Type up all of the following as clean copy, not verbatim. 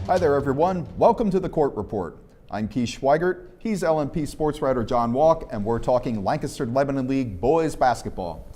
Hi there, everyone. Welcome to the Court Report. I'm Schweigert. He's LMP sports writer John Walk, and we're talking Lancaster-Lebanon League boys basketball.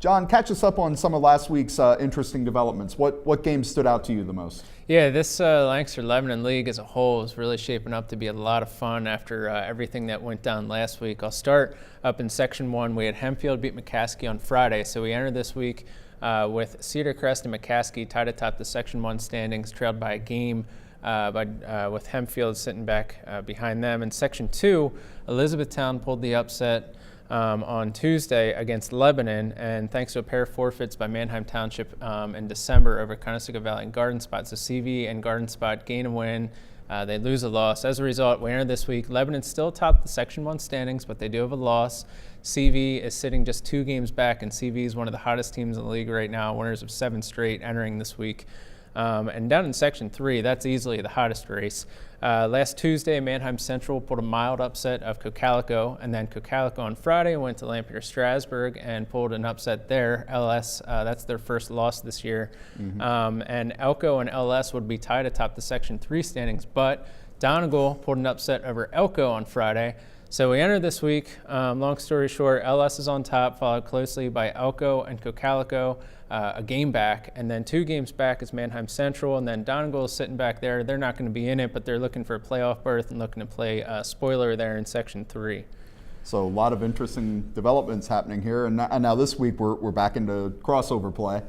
John, catch us up on some of last week's interesting developments. What games stood out to you the most? Yeah, this Lancaster-Lebanon League as a whole is really shaping up to be a lot of fun after everything that went down last week. I'll start up in Section 1. We had Hempfield beat McCaskey on Friday, so we entered this week with Cedar Crest and McCaskey tied atop the Section 1 standings, trailed by a game with Hempfield sitting back behind them. In Section 2, Elizabethtown pulled the upset on Tuesday against Lebanon, and thanks to a pair of forfeits by Manheim Township in December over Conestoga Valley and Garden Spot. So CV and Garden Spot gain a win, they lose a loss. As a result, we enter this week. Lebanon still top the Section 1 standings, but they do have a loss. CV is sitting just 2 games back, and CV is one of the hottest teams in the league right now, winners of 7 straight entering this week. And down in Section 3, that's easily the hottest race. Last Tuesday, Manheim Central pulled a mild upset of Cocalico, and then Cocalico on Friday went to Lampeter-Strasburg and pulled an upset there. LS, that's their first loss this year. And Elko and LS would be tied atop the Section 3 standings, but Donegal pulled an upset over Elko on Friday. So we enter this week, long story short, LS is on top, followed closely by Elko and Cocalico, a game back, and then 2 games back is Manheim Central, and then Donegal is sitting back there. They're not going to be in it, but they're looking for a playoff berth and looking to play spoiler there in Section 3. So a lot of interesting developments happening here, and now this week we're back into crossover play.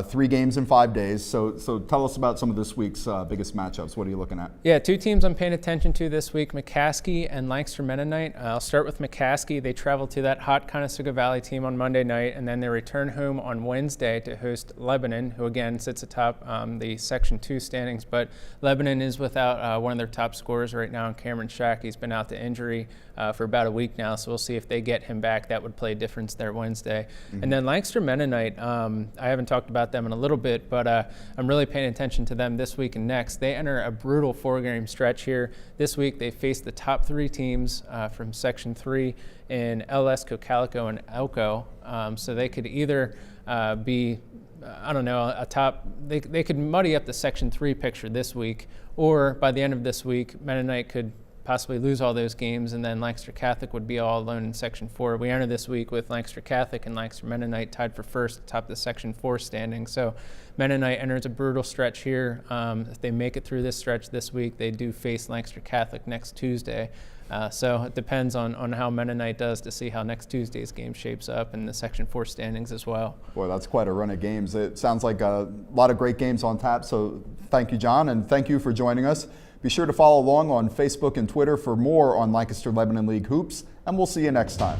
3 games in 5 days. So tell us about some of this week's biggest matchups. What are you looking at? Yeah, 2 teams I'm paying attention to this week, McCaskey and Lancaster Mennonite. I'll start with McCaskey. They travel to that hot Conestoga Valley team on Monday night, and then they return home on Wednesday to host Lebanon, who again sits atop the Section 2 standings. But Lebanon is without one of their top scorers right now, Cameron Shack. He's been out to injury for about a week now, so we'll see if they get him back. That would play a difference there Wednesday. And then Lancaster Mennonite, I haven't talked about them in a little bit, but I'm really paying attention to them this week and next. They enter a brutal 4-game stretch here. This week they face the top 3 teams from Section 3 in LS, Cocalico, and Elko. So they could either be, a top, they could muddy up the Section 3 picture this week, or by the end of this week, Mennonite could possibly lose all those games, and then Lancaster Catholic would be all alone in Section 4. We enter this week with Lancaster Catholic and Lancaster Mennonite tied for first atop the Section 4 standing. So Mennonite enters a brutal stretch here. If they make it through this stretch this week, they do face Lancaster Catholic next Tuesday. So it depends on how Mennonite does to see how next Tuesday's game shapes up in the Section 4 standings as well. Boy, that's quite a run of games. It sounds like a lot of great games on tap. So thank you, John, and thank you for joining us. Be sure to follow along on Facebook and Twitter for more on Lancaster-Lebanon League hoops, and we'll see you next time.